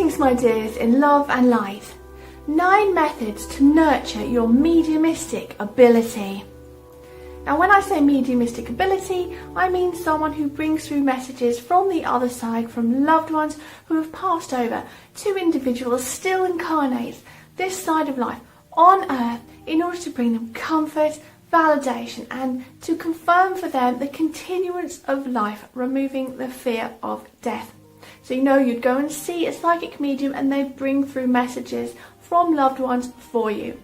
Greetings my dears in love and light. 9 methods to nurture your mediumistic ability. Now when I say mediumistic ability, I mean someone who brings through messages from the other side, from loved ones who have passed over, to individuals still incarnate this side of life on earth in order to bring them comfort, validation, and to confirm for them the continuance of life, removing the fear of death. So you'd go and see a psychic medium and they'd bring through messages from loved ones for you.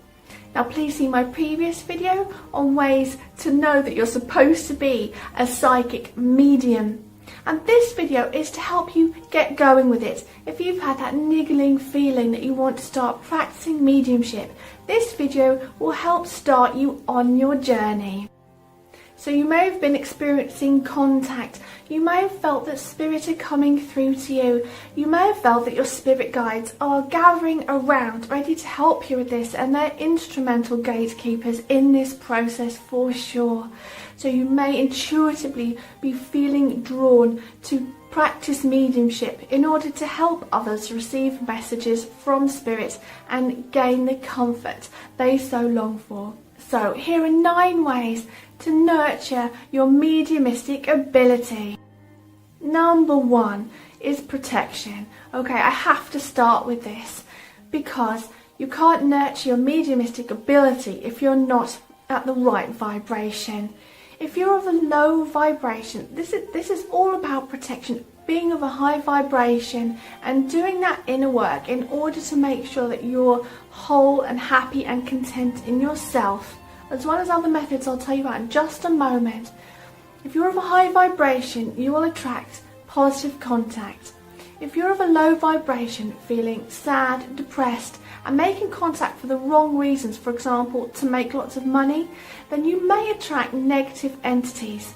Now please see my previous video on ways to know that you're supposed to be a psychic medium. And this video is to help you get going with it. If you've had that niggling feeling that you want to start practicing mediumship, this video will help start you on your journey. So you may have been experiencing contact. You may have felt that spirit are coming through to you. You may have felt that your spirit guides are gathering around, ready to help you with this, and they're instrumental gatekeepers in this process for sure. So you may intuitively be feeling drawn to practice mediumship in order to help others receive messages from spirit and gain the comfort they so long for. So here are 9 ways to nurture your mediumistic ability. Number 1 is protection. Okay, I have to start with this because you can't nurture your mediumistic ability if you're not at the right vibration. If you're of a low vibration, this is all about protection, being of a high vibration and doing that inner work in order to make sure that you're whole and happy and content in yourself, as well as other methods I'll tell you about in just a moment. If you're of a high vibration, you will attract positive contact. If you're of a low vibration, feeling sad, depressed, and making contact for the wrong reasons, for example, to make lots of money, then you may attract negative entities.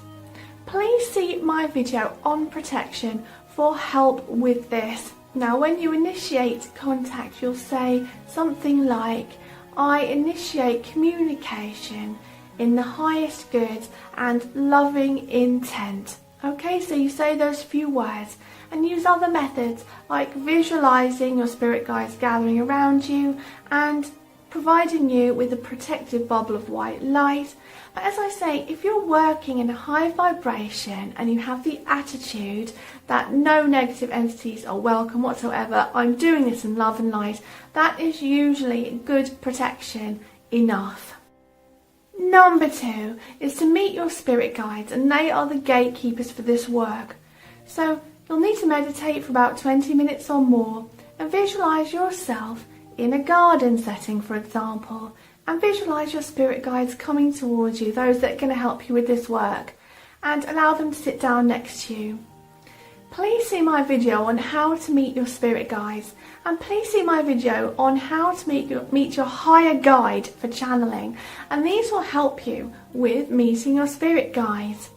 Please see my video on protection for help with this. Now, when you initiate contact, you'll say something like, I initiate communication in the highest good and loving intent. Okay, so you say those few words and use other methods like visualizing your spirit guides gathering around you and providing you with a protective bubble of white light. But as I say, if you're working in a high vibration and you have the attitude that no negative entities are welcome whatsoever, I'm doing this in love and light, that is usually good protection enough. Number 2 is to meet your spirit guides, and they are the gatekeepers for this work. So you'll need to meditate for about 20 minutes or more and visualize yourself in a garden setting, for example, and visualize your spirit guides coming towards you, those that are going to help you with this work, and allow them to sit down next to you. Please see my video on how to meet your spirit guides, and please see my video on how to meet your higher guide for channeling, and these will help you with meeting your spirit guides.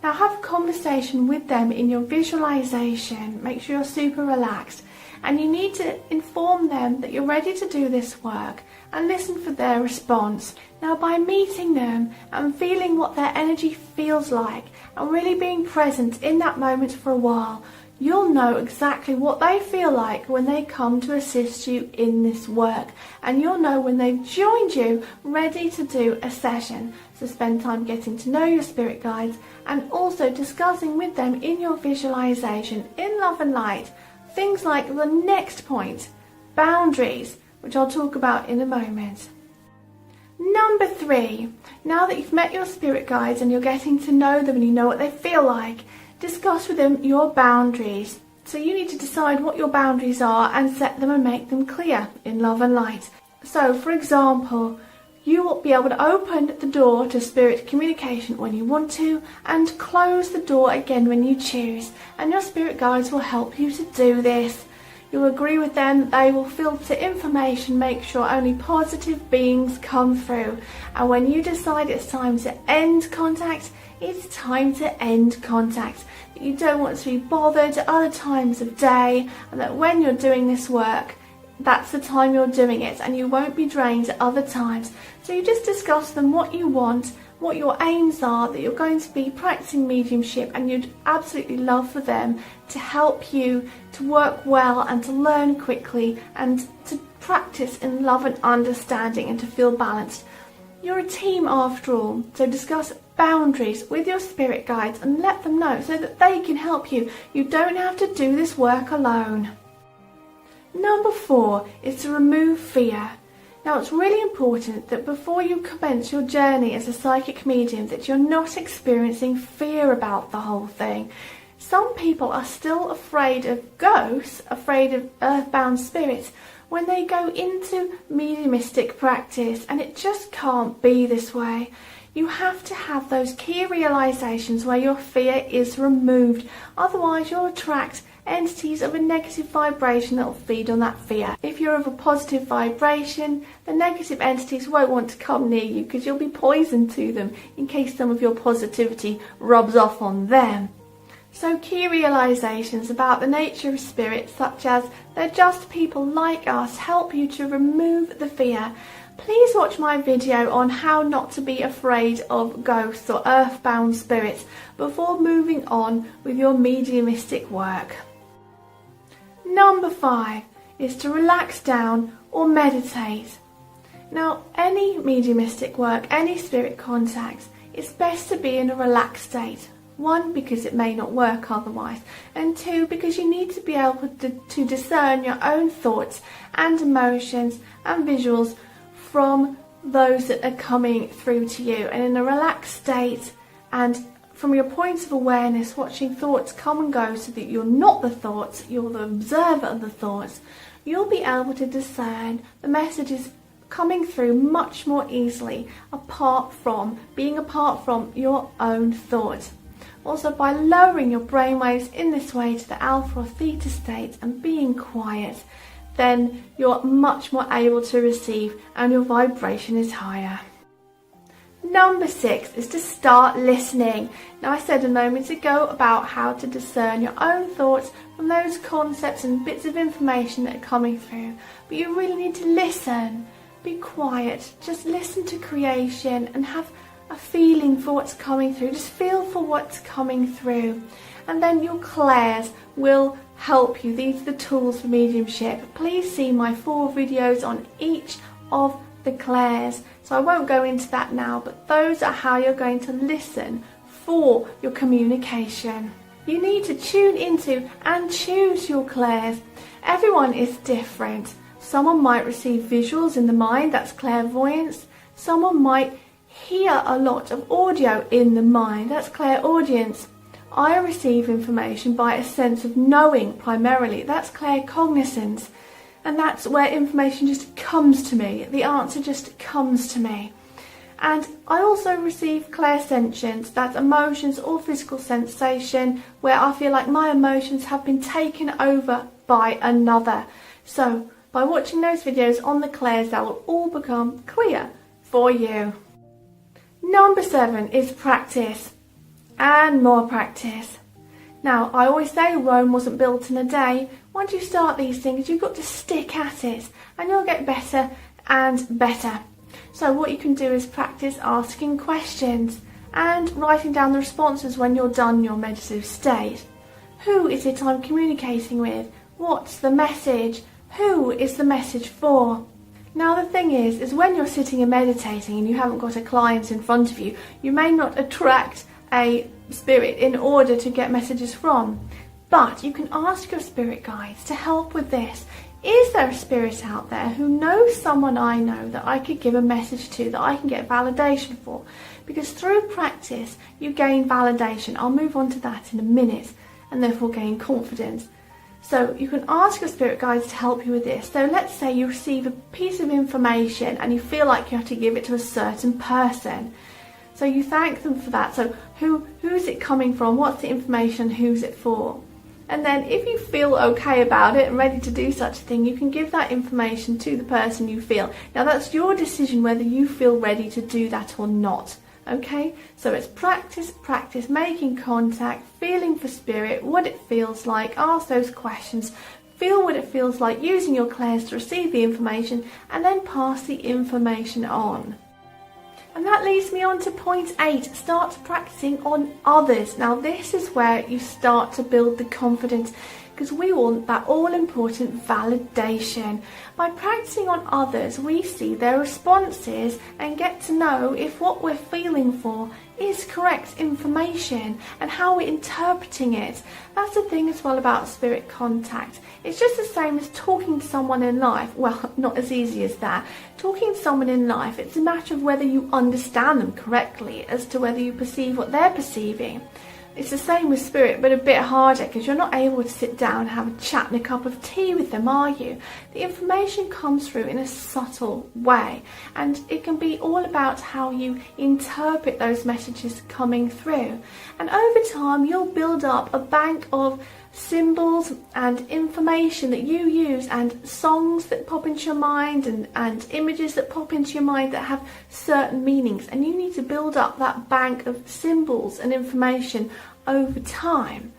Now have a conversation with them in your visualization. Make sure you're super relaxed, and you need to inform them that you're ready to do this work and listen for their response. Now by meeting them and feeling what their energy feels like and really being present in that moment for a while, you'll know exactly what they feel like when they come to assist you in this work, and you'll know when they've joined you ready to do a session. So spend time getting to know your spirit guides and also discussing with them in your visualization in love and light things like the next point, boundaries, which I'll talk about in a moment. Number 3, now that you've met your spirit guides and you're getting to know them and you know what they feel like, discuss with them your boundaries. So you need to decide what your boundaries are and set them and make them clear in love and light. So for example, you will be able to open the door to spirit communication when you want to and close the door again when you choose, and your spirit guides will help you to do this. You'll agree with them, they will filter information, make sure only positive beings come through, and when you decide it's time to end contact, it's time to end contact. You don't want to be bothered at other times of day, and that when you're doing this work, that's the time you're doing it, and you won't be drained at other times. So you just discuss them what you want, what your aims are, that you're going to be practicing mediumship, and you'd absolutely love for them to help you to work well and to learn quickly and to practice in love and understanding and to feel balanced. You're a team after all, so discuss boundaries with your spirit guides and let them know so that they can help you. You don't have to do this work alone. Number 4 is to remove fear. Now, it's really important that before you commence your journey as a psychic medium that you're not experiencing fear about the whole thing. Some people are still afraid of ghosts, afraid of earthbound spirits when they go into mediumistic practice, and it just can't be this way. You have to have those key realizations where your fear is removed, otherwise you'll attract entities of a negative vibration that will feed on that fear. If you're of a positive vibration, the negative entities won't want to come near you because you'll be poisoned to them in case some of your positivity rubs off on them. So key realizations about the nature of spirits, such as they're just people like us, help you to remove the fear. Please watch my video on how not to be afraid of ghosts or earthbound spirits before moving on with your mediumistic work. Number 5 is to relax down or meditate. Now, any mediumistic work, any spirit contacts, it's best to be in a relaxed state. 1, because it may not work otherwise, and 2, because you need to be able to discern your own thoughts and emotions and visuals from those that are coming through to you. And in a relaxed state and from your points of awareness, watching thoughts come and go so that you're not the thoughts, you're the observer of the thoughts, you'll be able to discern the messages coming through much more easily apart from your own thoughts. Also, by lowering your brainwaves in this way to the alpha or theta state and being quiet, then you're much more able to receive and your vibration is higher. Number 6 is to start listening. Now, I said a moment ago about how to discern your own thoughts from those concepts and bits of information that are coming through. But you really need to listen. Be quiet. Just listen to creation and have a feeling for what's coming through. Just feel for what's coming through. And then your clairs will help you. These are the tools for mediumship. Please see my 4 videos on each of the clairs. So I won't go into that now, but those are how you're going to listen for your communication. You need to tune into and choose your clairs. Everyone is different. Someone might receive visuals in the mind, that's clairvoyance. Someone might hear a lot of audio in the mind, that's clairaudience. I receive information by a sense of knowing primarily, that's claircognizance. And that's where information just comes to me, the answer just comes to me. And I also receive clairsentience, that's emotions or physical sensation, where I feel like my emotions have been taken over by another. So by watching those videos on the clairs, that will all become clear for you. Number 7 is practice, and more practice. Now, I always say Rome wasn't built in a day. Once you start these things, you've got to stick at it, and you'll get better and better. So what you can do is practice asking questions and writing down the responses when you're done in your meditative state. Who is it I'm communicating with? What's the message? Who is the message for? Now, the thing is when you're sitting and meditating and you haven't got a client in front of you, you may not attract a spirit in order to get messages from. But you can ask your spirit guides to help with this. Is there a spirit out there who knows someone I know that I could give a message to, that I can get validation for? Because through practice, you gain validation. I'll move on to that in a minute, and therefore gain confidence. So you can ask your spirit guides to help you with this. So let's say you receive a piece of information and you feel like you have to give it to a certain person. So you thank them for that. So who's it coming from? What's the information? Who's it for? And then if you feel okay about it and ready to do such a thing, you can give that information to the person you feel. Now that's your decision whether you feel ready to do that or not. Okay, so it's practice making contact, feeling for spirit, what it feels like, ask those questions, feel what it feels like using your clairs to receive the information, and then pass the information on. And that leads me on to point 8, start practicing on others. Now this is where you start to build the confidence, because we want that all-important validation. By practicing on others, we see their responses and get to know if what we're feeling for is correct information and how we're interpreting it. That's the thing as well about spirit contact. It's just the same as talking to someone in life. Well, not as easy as that. Talking to someone in life, it's a matter of whether you understand them correctly as to whether you perceive what they're perceiving. It's the same with spirit, but a bit harder, because you're not able to sit down and have a chat and a cup of tea with them, are you? The information comes through in a subtle way, and it can be all about how you interpret those messages coming through. And over time, you'll build up a bank of symbols and information that you use, and songs that pop into your mind, and images that pop into your mind that have certain meanings, and you need to build up that bank of symbols and information over time.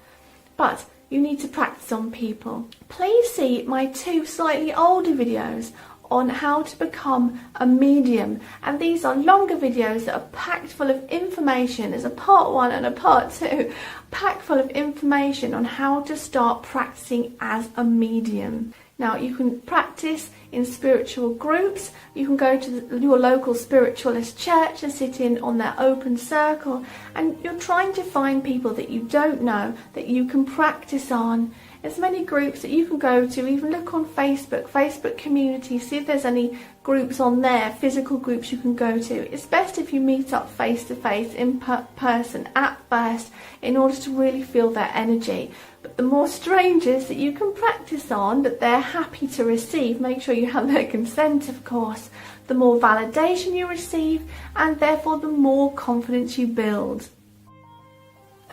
But you need to practice on people. Please see my 2 slightly older videos on how to become a medium, and these are longer videos that are packed full of information. There's a part 1 and a part 2 packed full of information on how to start practicing as a medium. Now you can practice in spiritual groups. You can go to your local spiritualist church and sit in on their open circle, and you're trying to find people that you don't know that you can practice on. There's many groups that you can go to. Even look on Facebook communities, see if there's any groups on there, physical groups you can go to. It's best if you meet up face to face in person at first in order to really feel their energy. But the more strangers that you can practice on, that they're happy to receive, make sure you have their consent of course, the more validation you receive, and therefore the more confidence you build.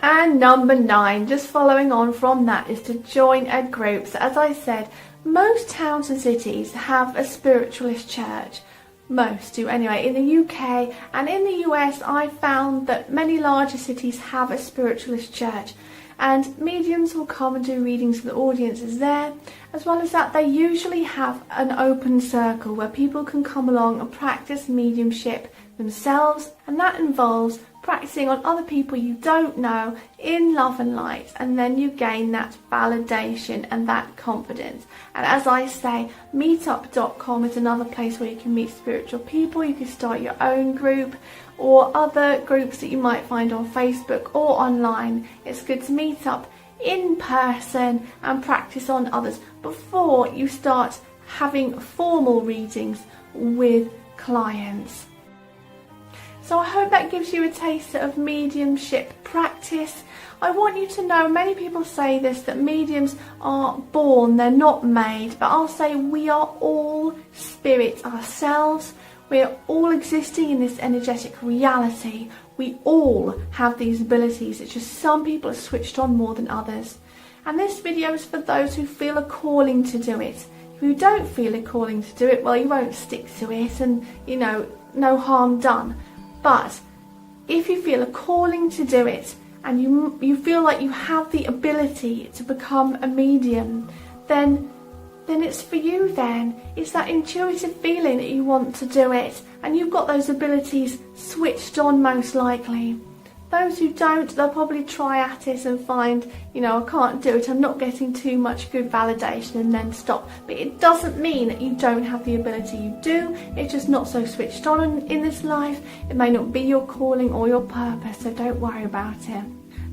And number 9, just following on from that, is to join a group. So as I said, most towns and cities have a spiritualist church. Most do anyway. In the UK and in the US, I found that many larger cities have a spiritualist church, and mediums will come and do readings with the audiences there. As well as that, they usually have an open circle where people can come along and practice mediumship themselves, and that involves practicing on other people you don't know in love and light, and then you gain that validation and that confidence. And as I say, meetup.com is another place where you can meet spiritual people. You can start your own group or other groups that you might find on Facebook or online. It's good to meet up in person and practice on others before you start having formal readings with clients. So I hope that gives you a taste of mediumship practice. I want you to know, many people say this, that mediums are born, they're not made. But I'll say we are all spirit ourselves. We're all existing in this energetic reality. We all have these abilities. It's just some people are switched on more than others. And this video is for those who feel a calling to do it. If you don't feel a calling to do it, well, you won't stick to it, and, you know, no harm done. But if you feel a calling to do it, and you feel like you have the ability to become a medium, then it's for you then. It's that intuitive feeling that you want to do it, and you've got those abilities switched on most likely. Those who don't, they'll probably try at it and find, you know, I can't do it, I'm not getting too much good validation, and then stop. But it doesn't mean that you don't have the ability. You do, it's just not so switched on in this life. It may not be your calling or your purpose, so don't worry about it.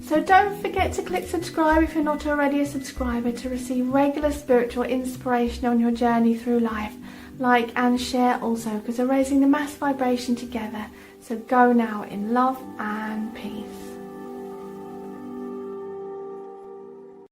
So don't forget to click subscribe if you're not already a subscriber, to receive regular spiritual inspiration on your journey through life. Like and share also, because we're raising the mass vibration together. So go now in love and peace.